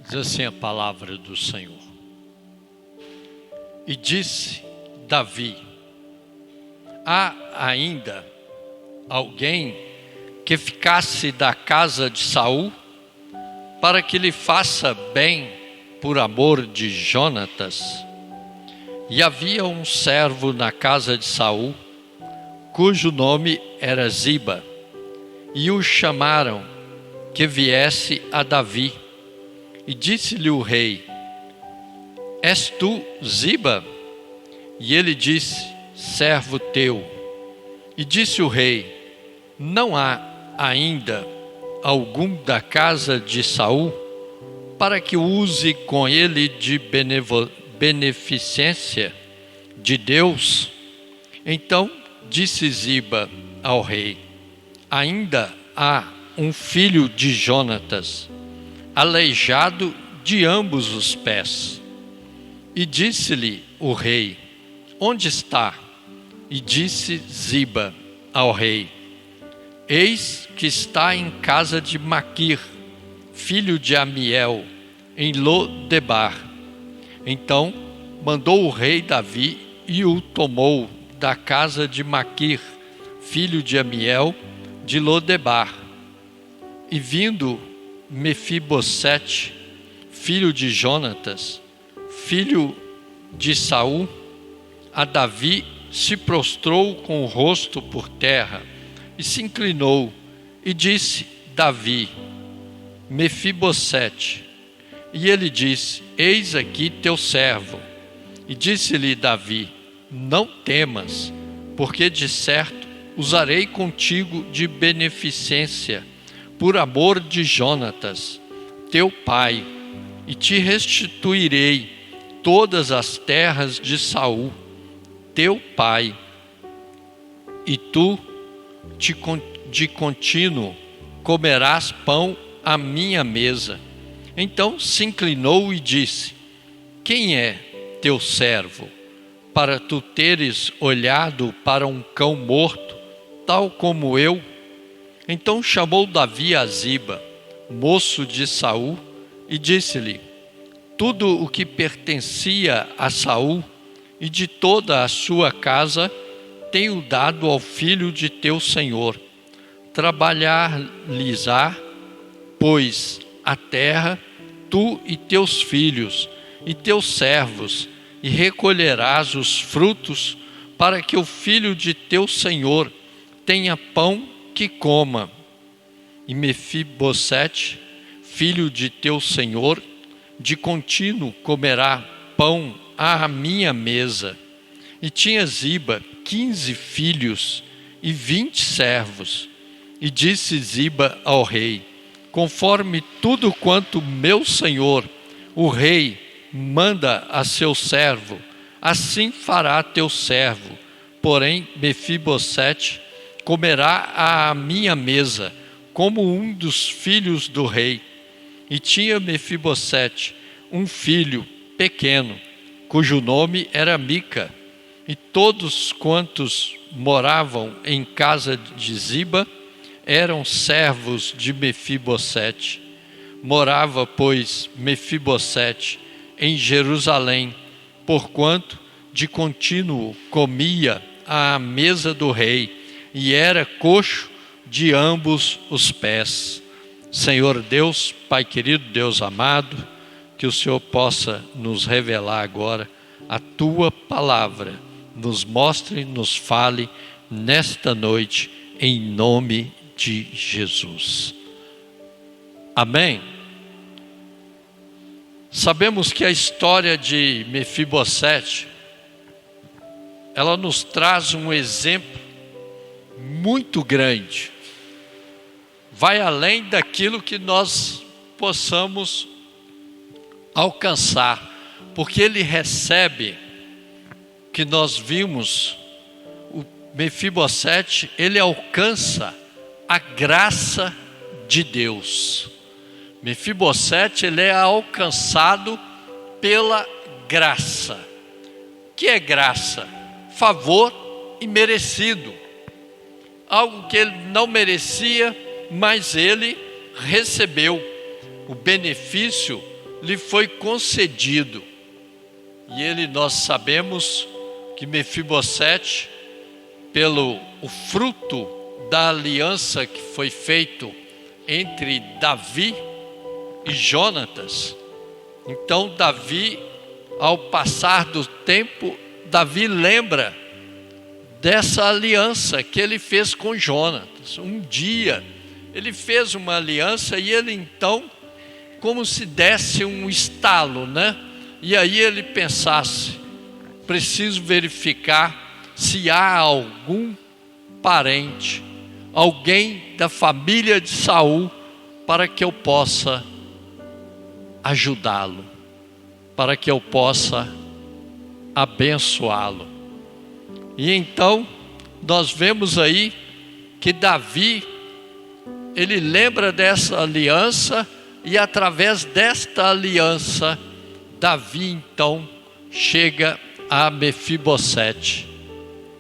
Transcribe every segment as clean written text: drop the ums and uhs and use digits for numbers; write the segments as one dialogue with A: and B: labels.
A: Diz assim a palavra do Senhor. E disse Davi: há ainda alguém que ficasse da casa de Saul, para que lhe faça bem por amor de Jonatas? E havia um servo na casa de Saul, cujo nome era Ziba, e o chamaram que viesse a Davi. E disse-lhe o rei: és tu Ziba? E ele disse: servo teu. E disse o rei: não há ainda algum da casa de Saul, para que use com ele de beneficência de Deus? Então disse Ziba ao rei: ainda há um filho de Jonatas, aleijado de ambos os pés. E disse-lhe o rei: onde está? E disse Ziba ao rei: eis que está em casa de Maquir, filho de Amiel, em Lodebar. Então mandou o rei Davi e o tomou da casa de Maquir, filho de Amiel, de Lodebar. E vindo Mefibosete, filho de Jonatas, filho de Saul, a Davi, se prostrou com o rosto por terra e se inclinou, e disse Davi: Mefibosete. E ele disse: eis aqui teu servo. E disse-lhe Davi: não temas, porque de certo usarei contigo de beneficência por amor de Jonatas, teu pai, e te restituirei todas as terras de Saul, teu pai, e tu de contínuo comerás pão à minha mesa. Então se inclinou e disse: quem é teu servo, para tu teres olhado para um cão morto, tal como eu? Então chamou Davi a Ziba, moço de Saul, e disse-lhe: tudo o que pertencia a Saul e de toda a sua casa tenho dado ao filho de teu senhor. Trabalhar-lhes-á, pois, a terra, tu e teus filhos e teus servos, e recolherás os frutos, para que o filho de teu senhor tenha pão que coma. E Mefibosete, filho de teu senhor, de contínuo comerá pão à minha mesa. E tinha Ziba 15 filhos e 20 servos. E disse Ziba ao rei: conforme tudo quanto meu senhor, o rei, manda a seu servo, assim fará teu servo. Porém Mefibosete comerá à minha mesa, como um dos filhos do rei. E tinha Mefibosete um filho pequeno, cujo nome era Mica. E todos quantos moravam em casa de Ziba eram servos de Mefibosete. Morava, pois, Mefibosete em Jerusalém, porquanto de contínuo comia à mesa do rei, e era coxo de ambos os pés. Senhor Deus, Pai querido, Deus amado, que o Senhor possa nos revelar agora a Tua palavra, nos mostre, nos fale nesta noite, em nome de Jesus. Amém? Sabemos que a história de Mefibosete, ela nos traz um exemplo muito grande. Vai além daquilo que nós possamos alcançar, porque ele recebe, que nós vimos, o Mefibosete, ele alcança a graça de Deus. Mefibosete, ele é alcançado pela graça. O que é graça? Favor imerecido. Algo que ele não merecia, mas ele recebeu o benefício lhe foi concedido. E nós sabemos que Mefibosete, pelo o fruto da aliança que foi feito entre Davi e Jonatas, então Davi, ao passar do tempo, Davi lembra dessa aliança que ele fez com Jonatas. Um dia ele fez uma aliança e ele então, como se desse um estalo, né? E aí ele pensasse: preciso verificar se há algum parente, alguém da família de Saul, para que eu possa ajudá-lo, para que eu possa abençoá-lo. E então nós vemos aí que Davi, ele lembra dessa aliança, e através desta aliança, Davi então chega a Mefibosete,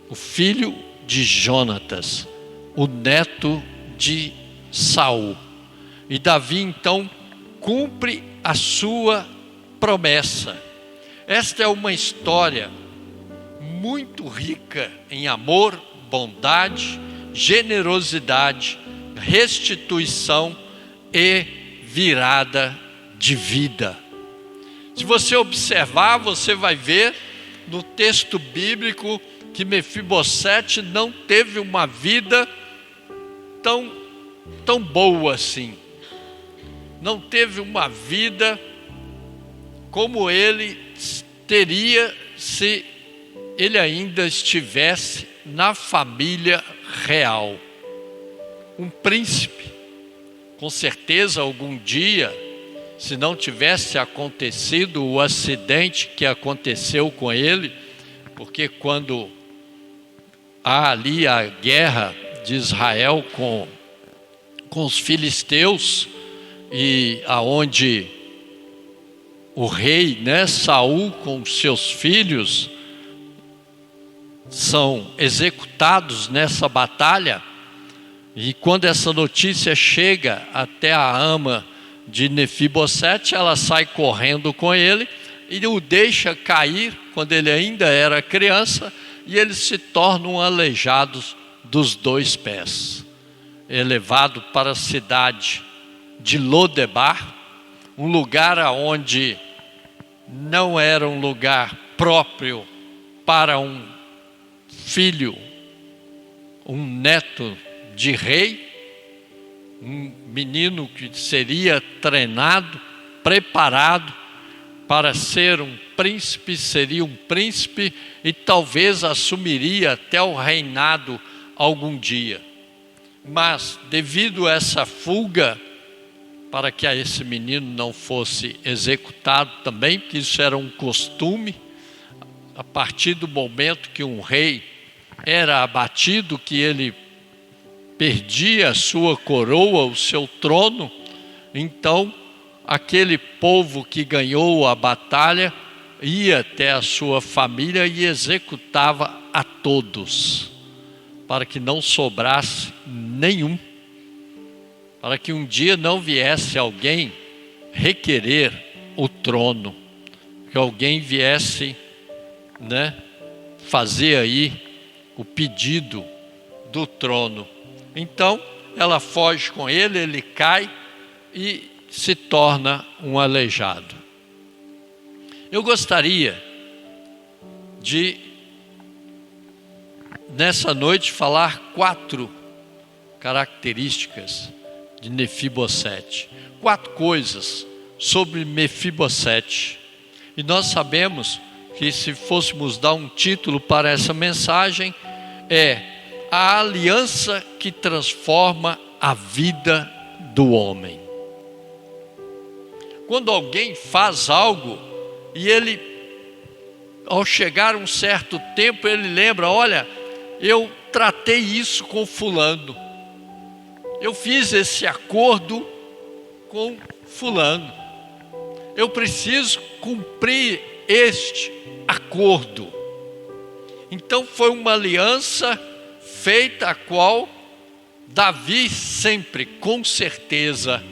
A: o filho de Jonatas, o neto de Saul. E Davi então cumpre a sua promessa. Esta é uma história muito rica em amor, bondade, generosidade, restituição e virada de vida. Se você observar, você vai ver no texto bíblico que Mefibosete não teve uma vida tão boa assim. Não teve uma vida como ele teria se ele ainda estivesse na família real. Um príncipe, com certeza algum dia, se não tivesse acontecido o acidente que aconteceu com ele, porque quando há ali a guerra de Israel com os filisteus, e aonde o rei, Saul, com seus filhos, são executados nessa batalha. E quando essa notícia chega até a ama de Mefibosete, ela sai correndo com ele e o deixa cair quando ele ainda era criança, e eles se tornam aleijados dos 2 pés. É levado para a cidade de Lodebar, um lugar onde não era um lugar próprio para um filho, um neto de rei, um menino que seria treinado, preparado para ser um príncipe, seria um príncipe e talvez assumiria até o reinado algum dia. Mas devido a essa fuga, para que esse menino não fosse executado também, porque isso era um costume, a partir do momento que um rei era abatido, que ele perdia a sua coroa, o seu trono, então aquele povo que ganhou a batalha ia até a sua família e executava a todos, para que não sobrasse nenhum, para que um dia não viesse alguém requerer o trono, que alguém viesse, fazer aí o pedido do trono. Então ela foge com ele, ele cai e se torna um aleijado. Eu gostaria de, nessa noite, falar 4 características de Mefibosete. 4 coisas sobre Mefibosete. E nós sabemos que, se fôssemos dar um título para essa mensagem, é a aliança que transforma a vida do homem. Quando alguém faz algo e ele, ao chegar um certo tempo, ele lembra: olha, eu tratei isso com fulano, eu fiz esse acordo com fulano, eu preciso cumprir este acordo. Então foi uma aliança feita, a qual Davi sempre, com certeza,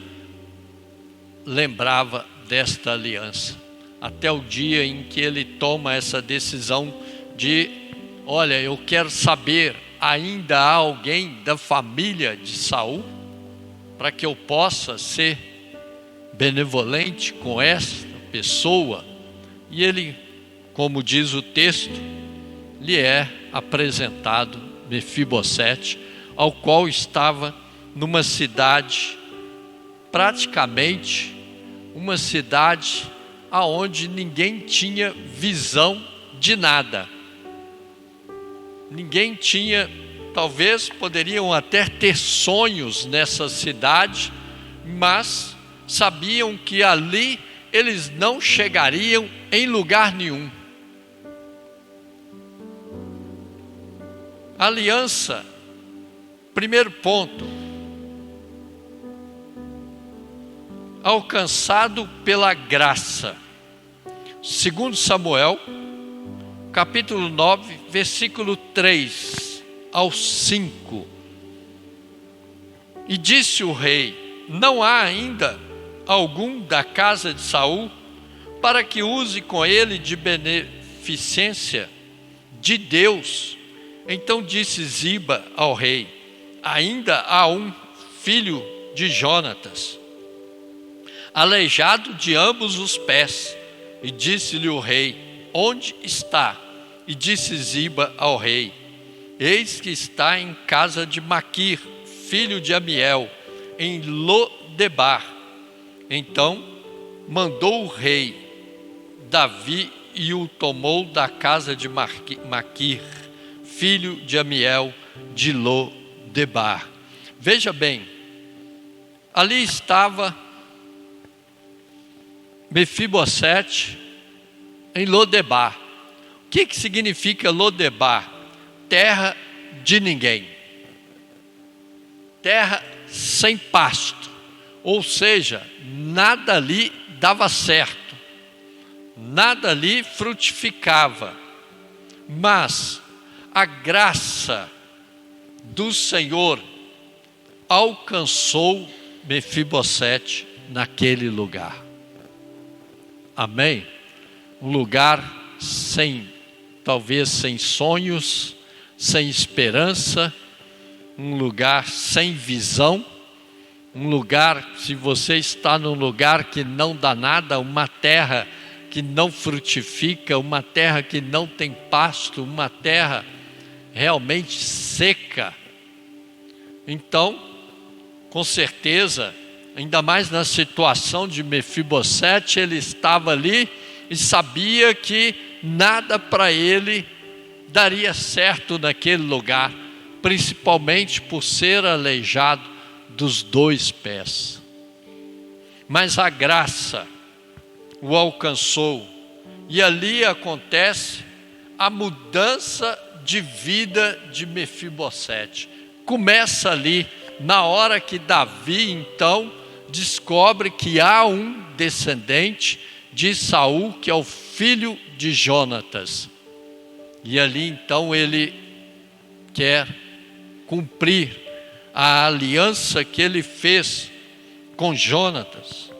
A: lembrava desta aliança, até o dia em que ele toma essa decisão de: olha, eu quero saber, ainda há alguém da família de Saul para que eu possa ser benevolente com esta pessoa. E ele, como diz o texto, lhe é apresentado Mefibosete, ao qual estava numa cidade, praticamente uma cidade aonde ninguém tinha visão de nada. Ninguém tinha, talvez poderiam até ter sonhos nessa cidade, mas sabiam que ali eles não chegariam em lugar nenhum. Aliança, primeiro ponto, alcançado pela graça. 2 Samuel, capítulo 9, versículo 3 ao 5. E disse o rei: não há ainda algum da casa de Saul para que use com ele de beneficência de Deus? Então disse Ziba ao rei: ainda há um filho de Jonatas, aleijado de ambos os pés. E disse-lhe o rei: onde está? E disse Ziba ao rei: eis que está em casa de Maquir, filho de Amiel, em Lodebar. Então mandou o rei Davi e o tomou da casa de Maquir, filho de Amiel, de Lodebar. Veja bem, ali estava Mefibosete em Lodebar. O que significa Lodebar? Terra de ninguém, terra sem pasto, ou seja, nada ali dava certo, nada ali frutificava. Mas a graça do Senhor alcançou Mefibosete naquele lugar. Amém? Um lugar talvez sem sonhos, sem esperança, um lugar sem visão, um lugar, se você está num lugar que não dá nada, uma terra que não frutifica, uma terra que não tem pasto, uma terra realmente seca. Então, com certeza, ainda mais na situação de Mefibosete, ele estava ali e sabia que nada para ele daria certo naquele lugar, principalmente por ser aleijado dos 2 pés. Mas a graça o alcançou, e ali acontece a mudança de vida de Mefibosete. Começa ali, na hora que Davi então descobre que há um descendente de Saul, que é o filho de Jonatas. E ali então ele quer cumprir a aliança que ele fez com Jonatas.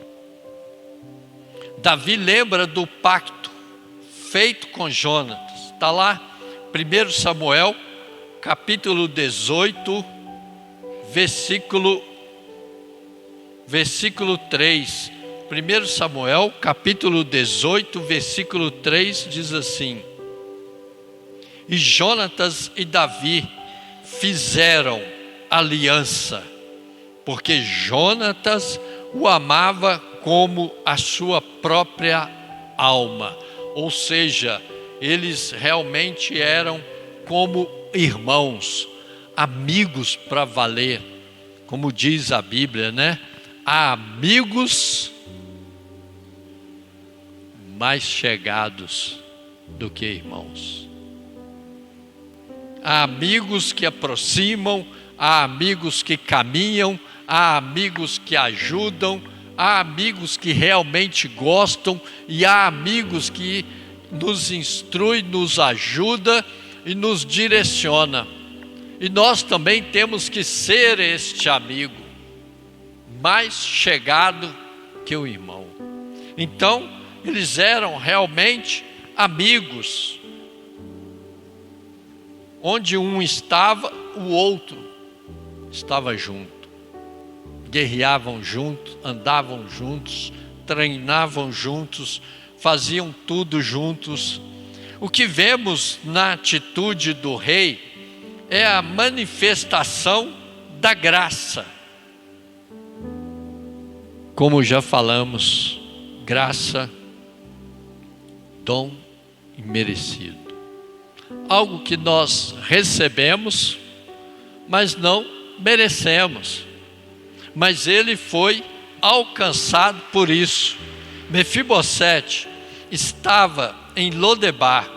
A: Davi lembra do pacto feito com Jonatas. Está lá, 1 Samuel, capítulo 18, versículo 3. 1 Samuel, capítulo 18, versículo 3, diz assim: e Jonatas e Davi fizeram aliança, porque Jonatas o amava como a sua própria alma. Ou seja, eles realmente eram como irmãos, amigos para valer. Como diz a Bíblia, né? Há amigos mais chegados do que irmãos. Há amigos que aproximam, há amigos que caminham, há amigos que ajudam, há amigos que realmente gostam, e há amigos que nos instrui, nos ajuda e nos direciona. E nós também temos que ser este amigo mais chegado que o irmão. Então, eles eram realmente amigos. Onde um estava, o outro estava junto. Guerreavam juntos, andavam juntos, treinavam juntos, faziam tudo juntos. O que vemos na atitude do rei é a manifestação da graça. Como já falamos, graça, dom imerecido. Algo que nós recebemos, mas não merecemos. Mas ele foi alcançado por isso. Mefibosete estava em Lodebar,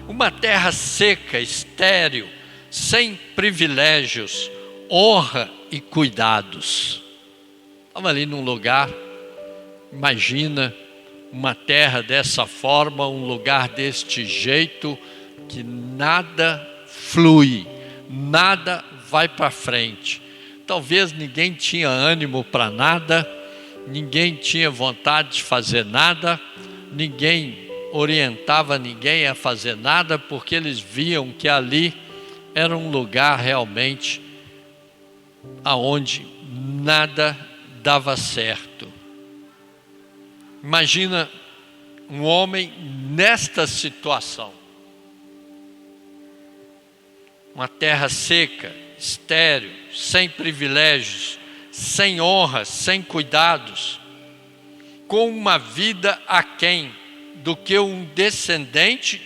A: uma terra seca, estéril, sem privilégios, honra e cuidados. Estava ali num lugar, imagina, uma terra dessa forma, um lugar deste jeito, que nada flui, nada vai para frente. Talvez ninguém tinha ânimo para nada, ninguém tinha vontade de fazer nada, ninguém orientava ninguém a fazer nada, porque eles viam que ali era um lugar realmente aonde nada dava certo. Imagina um homem nesta situação. Uma terra seca, estéril, sem privilégios, sem honra, sem cuidados, com uma vida aquém do que um descendente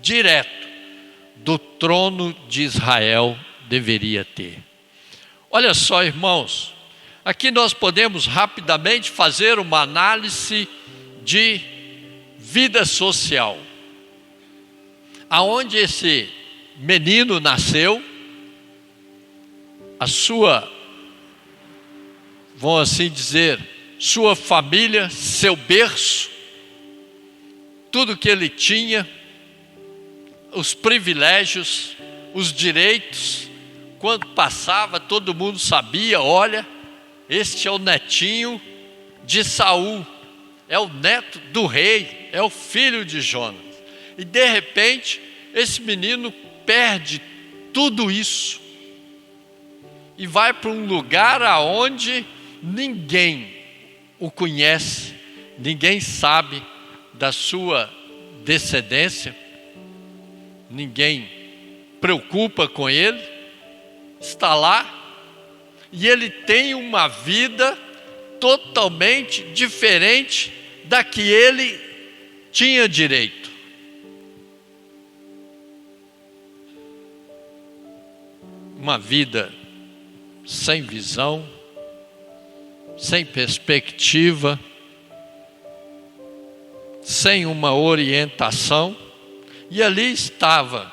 A: direto do trono de Israel deveria ter. Olha só, irmãos, aqui nós podemos rapidamente fazer uma análise de vida social. Aonde esse menino nasceu, a sua, vamos assim dizer, sua família, seu berço, tudo que ele tinha, os privilégios, os direitos, quando passava todo mundo sabia, olha, este é o netinho de Saul, é o neto do rei, é o filho de Jonas. E de repente, esse menino perde tudo isso e vai para um lugar aonde ninguém o conhece, ninguém sabe da sua descendência, ninguém preocupa com ele, está lá e ele tem uma vida totalmente diferente da que ele tinha direito. Uma vida sem visão, sem perspectiva, sem uma orientação, e ali estava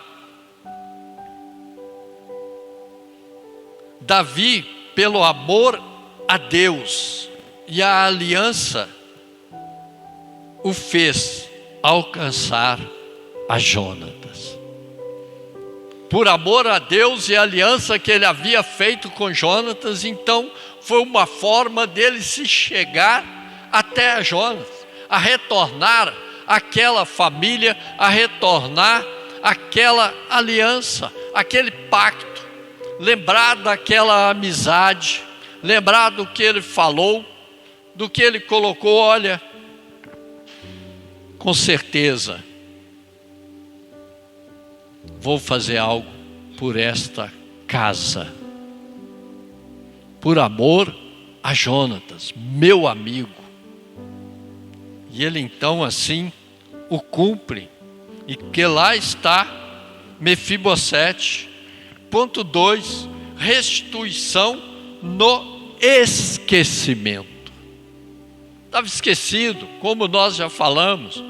A: Davi, pelo amor a Deus e a aliança, o fez alcançar a Jonatas. Por amor a Deus e a aliança que ele havia feito com Jonatas, então foi uma forma dele se chegar até a Jonatas, a retornar aquela família, a retornar aquela aliança, aquele pacto, lembrar daquela amizade, lembrar do que ele falou, do que ele colocou. Olha, com certeza vou fazer algo por esta casa, por amor a Jonatas, meu amigo. E ele então assim o cumpre, e que lá está Mefibosete. Ponto 2, restituição no esquecimento. Estava esquecido, como nós já falamos,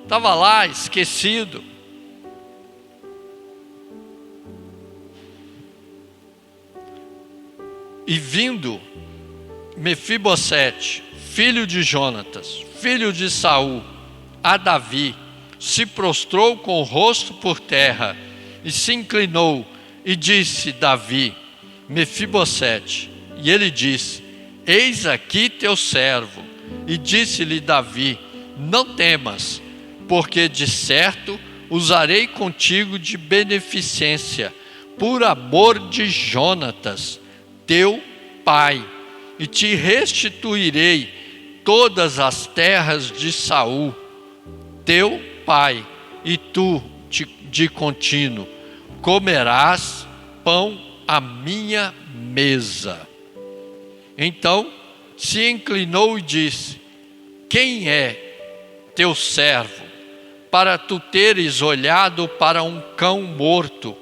A: estava lá esquecido. E vindo Mefibosete, filho de Jonatas, filho de Saul, a Davi, se prostrou com o rosto por terra e se inclinou e disse Davi, Mefibosete. E ele disse, eis aqui teu servo. E disse-lhe Davi, não temas, porque de certo usarei contigo de beneficência, por amor de Jonatas, teu pai, e te restituirei todas as terras de Saul, teu pai, e tu de contínuo comerás pão à minha mesa. Então se inclinou e disse: quem é teu servo, para tu teres olhado para um cão morto,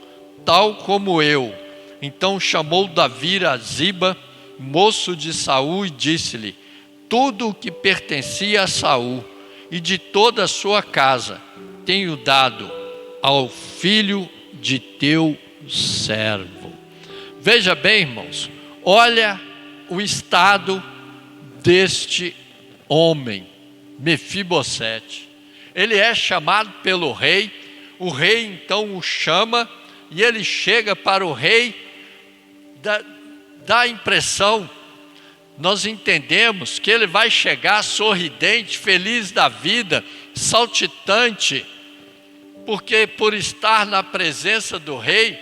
A: tal como eu? Então chamou Davi a Ziba, moço de Saul, e disse-lhe: tudo o que pertencia a Saul e de toda a sua casa tenho dado ao filho de teu servo. Veja bem, irmãos, olha o estado deste homem, Mefibosete. Ele é chamado pelo rei, o rei então o chama, e ele chega para o rei, dá a impressão, nós entendemos que ele vai chegar sorridente, feliz da vida, saltitante, porque por estar na presença do rei,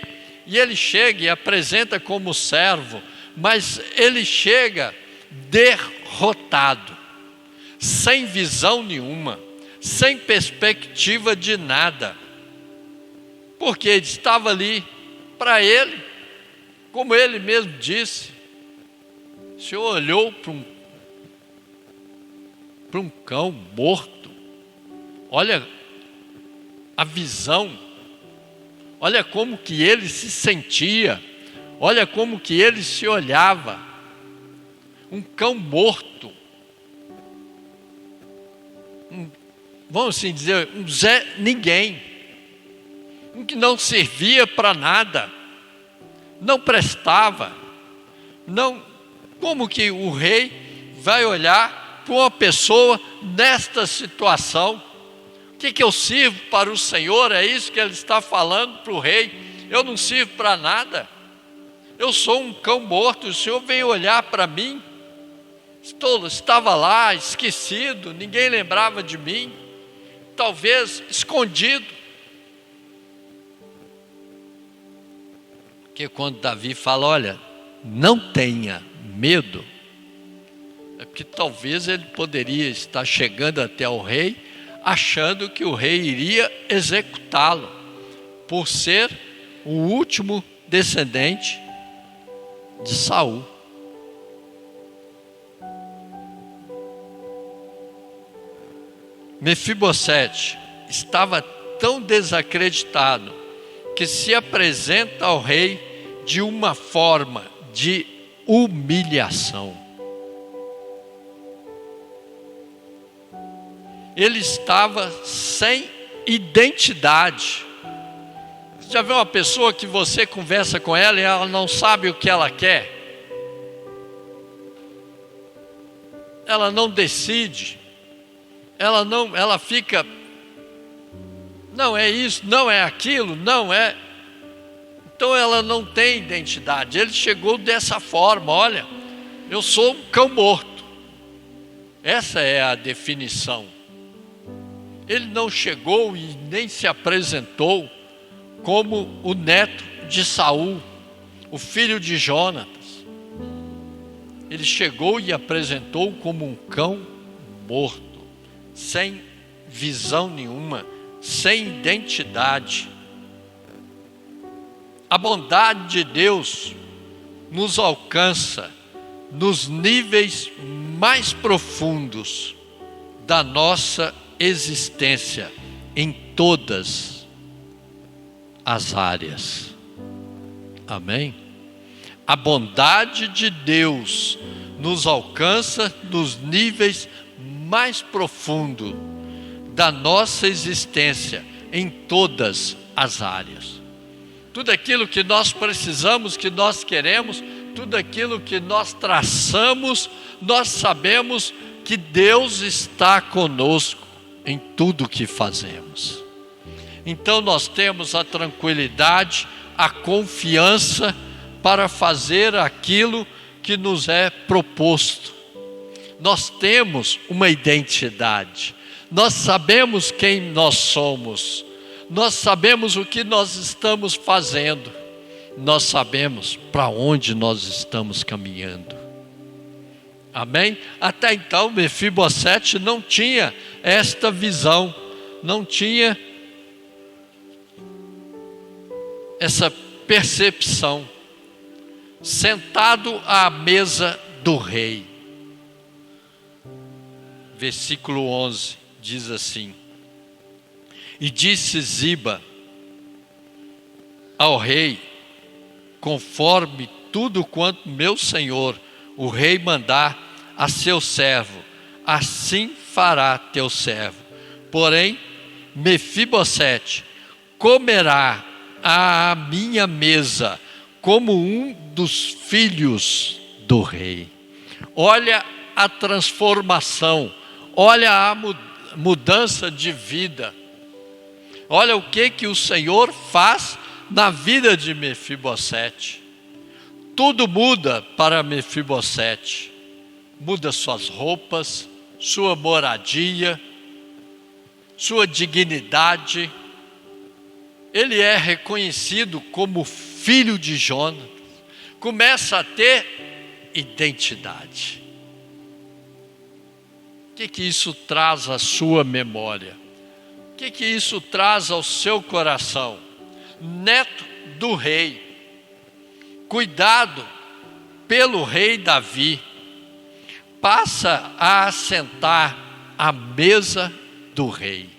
A: e ele chega e apresenta como servo, mas ele chega derrotado, sem visão nenhuma, sem perspectiva de nada, porque ele estava ali para ele, como ele mesmo disse. O Senhor olhou para um cão morto. Olha a visão, olha como que ele se sentia, olha como que ele se olhava. Um cão morto, vamos assim dizer, um Zé Ninguém, um que não servia para nada, não prestava, não. Como que o rei vai olhar para uma pessoa nesta situação? O que eu sirvo para o Senhor? É isso que ele está falando para o rei. Eu não sirvo para nada, eu sou um cão morto, o Senhor veio olhar para mim, estava lá esquecido, ninguém lembrava de mim, talvez escondido. Porque quando Davi fala, olha, não tenha medo, é porque talvez ele poderia estar chegando até o rei, achando que o rei iria executá-lo, por ser o último descendente de Saul. Mefibosete estava tão desacreditado que se apresenta ao rei de uma forma de humilhação. Ele estava sem identidade. Você já viu uma pessoa que você conversa com ela e ela não sabe o que ela quer? Ela não decide. Ela fica, não é isso, não é aquilo, não é. Então ela não tem identidade. Ele chegou dessa forma, olha, eu sou um cão morto. Essa é a definição. Ele não chegou e nem se apresentou como o neto de Saul, o filho de Jonatas. Ele chegou e apresentou como um cão morto, sem visão nenhuma, sem identidade. A bondade de Deus nos alcança nos níveis mais profundos da nossa existência, em todas as áreas. Amém? A bondade de Deus nos alcança nos níveis mais profundos da nossa existência, em todas as áreas. Tudo aquilo que nós precisamos, que nós queremos, tudo aquilo que nós traçamos, nós sabemos que Deus está conosco em tudo que fazemos. Então nós temos a tranquilidade, a confiança para fazer aquilo que nos é proposto. Nós temos uma identidade, Nós sabemos quem nós somos. Nós sabemos o que nós estamos fazendo. Nós sabemos para onde nós estamos caminhando. Amém? Até então, Mefibosete não tinha esta visão, não tinha essa percepção. Sentado à mesa do rei. Versículo 11 diz assim: e disse Ziba ao rei: conforme tudo quanto meu senhor, o rei, mandar a seu servo, assim fará teu servo. Porém, Mefibosete comerá à minha mesa como um dos filhos do rei. Olha a transformação, olha a mudança de vida. Olha o que o Senhor faz na vida de Mefibosete. Tudo muda para Mefibosete. Muda suas roupas, sua moradia, sua dignidade. Ele é reconhecido como filho de Jonas. Começa a ter identidade. O que isso traz à sua memória? O que isso traz ao seu coração? Neto do rei, cuidado pelo rei Davi, passa a assentar à mesa do rei.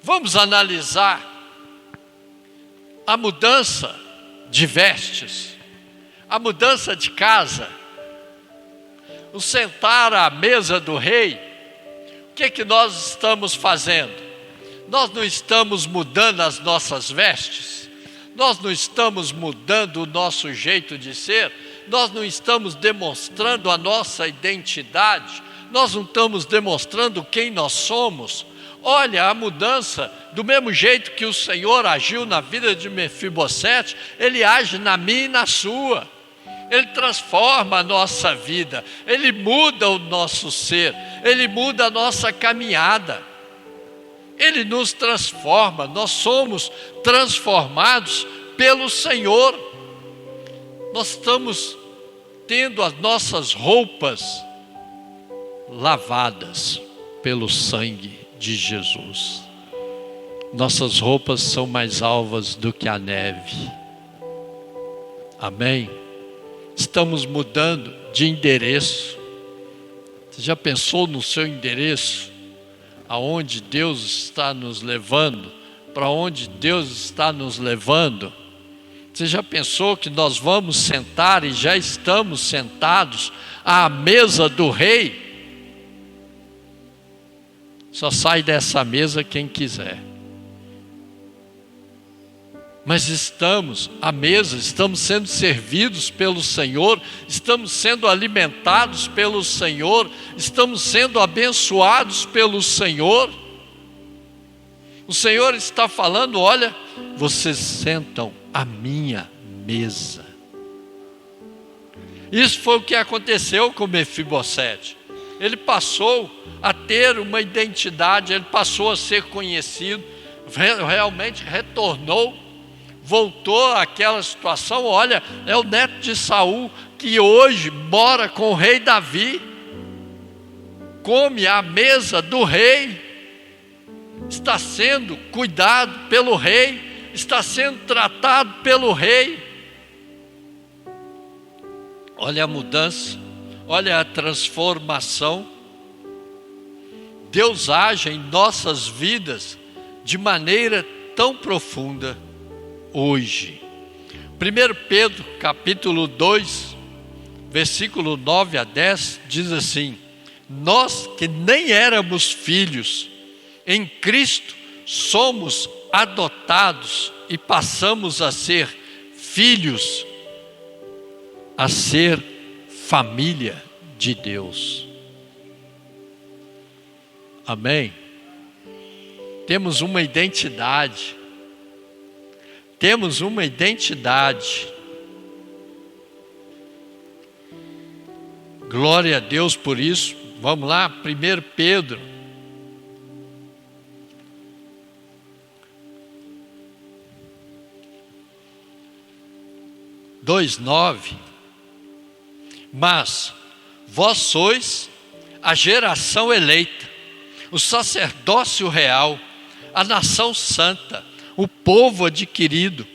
A: Vamos analisar a mudança de vestes, a mudança de casa, o sentar à mesa do rei. O que nós estamos fazendo? Nós não estamos mudando as nossas vestes, nós não estamos mudando o nosso jeito de ser, nós não estamos demonstrando a nossa identidade, nós não estamos demonstrando quem nós somos. Olha a mudança, do mesmo jeito que o Senhor agiu na vida de Mefibosete, Ele age na minha e na sua. Ele transforma a nossa vida, Ele muda o nosso ser, Ele muda a nossa caminhada. Ele nos transforma, nós somos transformados pelo Senhor. Nós estamos tendo as nossas roupas lavadas pelo sangue de Jesus. Nossas roupas são mais alvas do que a neve. Amém? Estamos mudando de endereço. Você já pensou no seu endereço? Aonde Deus está nos levando? Para onde Deus está nos levando? Você já pensou que nós vamos sentar e já estamos sentados à mesa do rei? Só sai dessa mesa quem quiser. Mas estamos à mesa, estamos sendo servidos pelo Senhor, estamos sendo alimentados pelo Senhor, estamos sendo abençoados pelo Senhor. O Senhor está falando: olha, vocês sentam à minha mesa. Isso foi o que aconteceu com Mefibosete. Ele passou a ter uma identidade, ele passou a ser conhecido, realmente retornou, voltou àquela situação. Olha, é o neto de Saul que hoje mora com o rei Davi, come à mesa do rei, está sendo cuidado pelo rei, está sendo tratado pelo rei. Olha a mudança, olha a transformação. Deus age em nossas vidas de maneira tão profunda hoje. 1 Pedro capítulo 2, versículo 9 a 10 diz assim: nós que nem éramos filhos, em Cristo somos adotados e passamos a ser filhos, a ser família de Deus. Amém? Temos uma identidade. Temos uma identidade. Glória a Deus por isso. Vamos lá, 1 Pedro, 2:9. Mas vós sois a geração eleita, o sacerdócio real, a nação santa, o povo adquirido,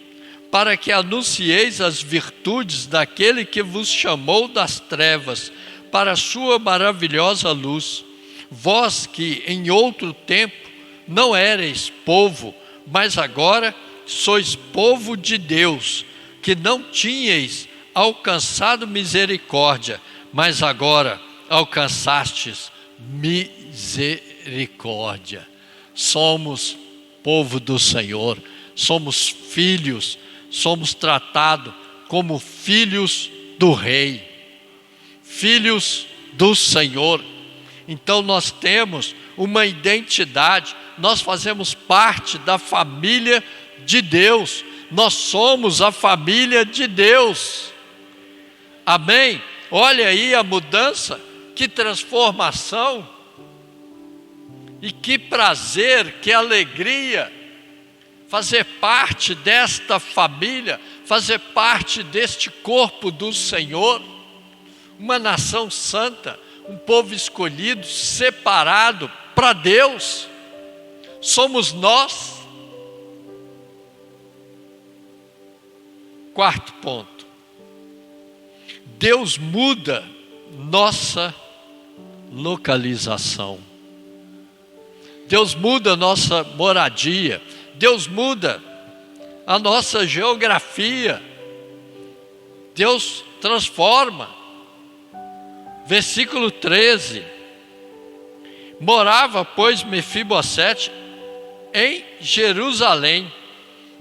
A: para que anuncieis as virtudes daquele que vos chamou das trevas para a sua maravilhosa luz. Vós que em outro tempo não éreis povo, mas agora sois povo de Deus, que não tinhais alcançado misericórdia, mas agora alcançastes misericórdia. Somos povo do Senhor, somos filhos, somos tratados como filhos do Rei, filhos do Senhor. Então nós temos uma identidade, nós fazemos parte da família de Deus, nós somos a família de Deus. Amém? Olha aí a mudança, que transformação, e que prazer, que alegria, fazer parte desta família, fazer parte deste corpo do Senhor, uma nação santa, um povo escolhido, separado para Deus. Somos nós. Quarto ponto. Deus muda nossa localização. Deus muda nossa moradia. Deus muda a nossa geografia. Deus transforma. Versículo 13. Morava, pois, Mefibosete em Jerusalém,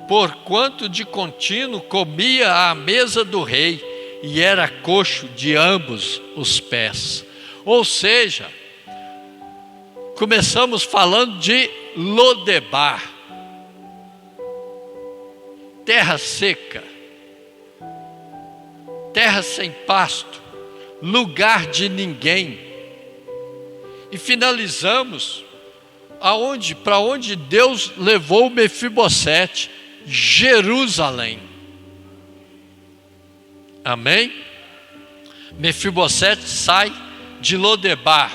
A: porquanto de contínuo comia à mesa do rei, e era coxo de ambos os pés. Ou seja, começamos falando de Lodebar, terra seca, terra sem pasto, lugar de ninguém. E finalizamos para onde Deus levou Mefibosete, Jerusalém. Amém? Mefibosete sai de Lodebar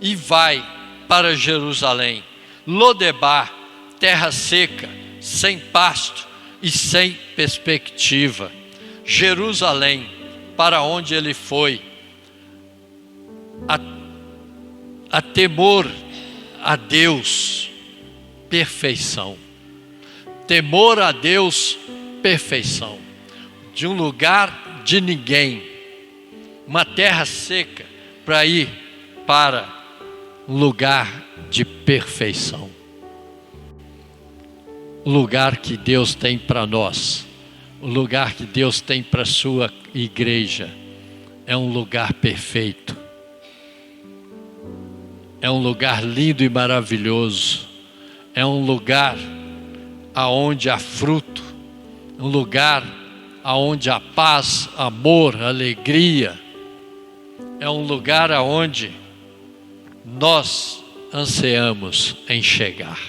A: e vai para Jerusalém. Lodebar, terra seca, sem pasto e sem perspectiva. Jerusalém, para onde ele foi, a temor a Deus, perfeição. Temor a Deus, perfeição. De um lugar de ninguém, uma terra seca, para ir para um lugar de perfeição. O lugar que Deus tem para nós, o lugar que Deus tem para a sua igreja, é um lugar perfeito. É um lugar lindo e maravilhoso. É um lugar aonde há fruto, um lugar aonde há paz, amor, alegria. É um lugar aonde nós ansiamos em chegar.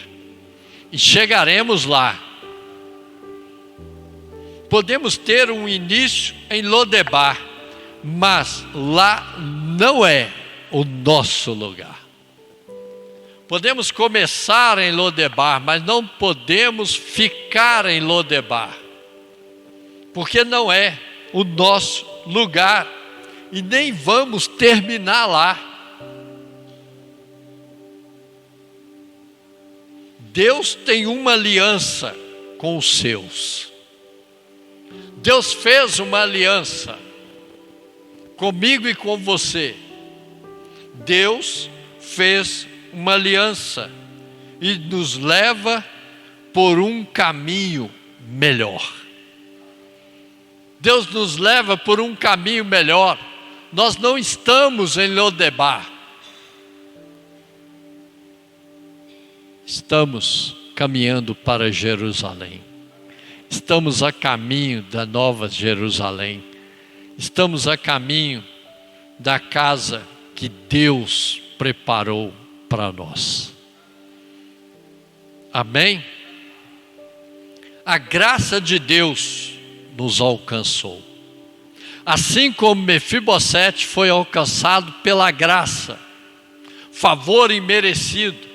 A: E chegaremos lá. Podemos ter um início em Lodebar, mas lá não é o nosso lugar. Podemos começar em Lodebar, mas não podemos ficar em Lodebar, porque não é o nosso lugar, e nem vamos terminar lá. Deus tem uma aliança com os seus. Deus fez uma aliança comigo e com você. Deus fez uma aliança e nos leva por um caminho melhor. Deus nos leva por um caminho melhor. Nós não estamos em Lodebar. Estamos caminhando para Jerusalém. Estamos a caminho da nova Jerusalém. Estamos a caminho da casa que Deus preparou para nós. Amém? A graça de Deus nos alcançou. Assim como Mefibosete foi alcançado pela graça, favor imerecido.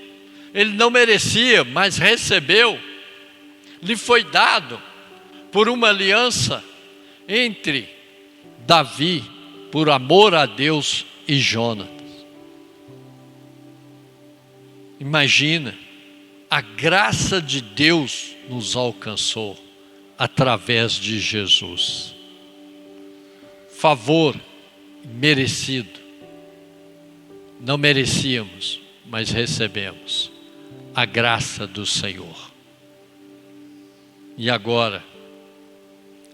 A: Ele não merecia, mas recebeu. Lhe foi dado por uma aliança entre Davi, por amor a Deus, e Jonatas. Imagina, a graça de Deus nos alcançou através de Jesus. Favor merecido. Não merecíamos, mas recebemos a graça do Senhor. E agora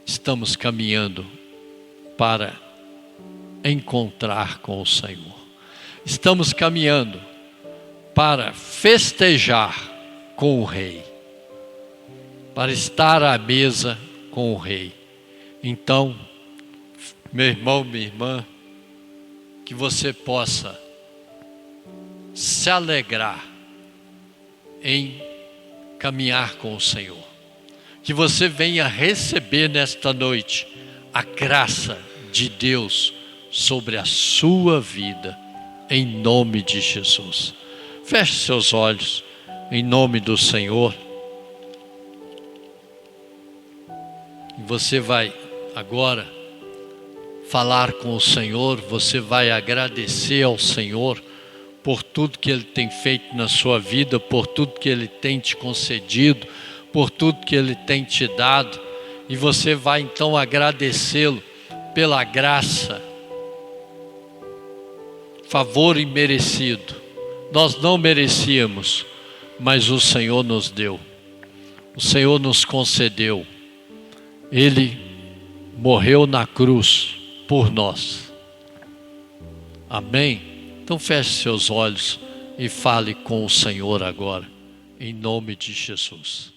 A: estamos caminhando para encontrar com o Senhor. Estamos caminhando para festejar com o Rei, para estar à mesa com o Rei. Então, meu irmão, minha irmã, que você possa se alegrar em caminhar com o Senhor. Que você venha receber nesta noite a graça de Deus sobre a sua vida, em nome de Jesus. Feche seus olhos, em nome do Senhor. E você vai agora falar com o Senhor, você vai agradecer ao Senhor por tudo que Ele tem feito na sua vida, por tudo que Ele tem te concedido, por tudo que Ele tem te dado. E você vai então agradecê-lo pela graça, favor imerecido. Nós não merecíamos, mas o Senhor nos deu. O Senhor nos concedeu. Ele morreu na cruz por nós. Amém? Então feche seus olhos e fale com o Senhor agora, em nome de Jesus.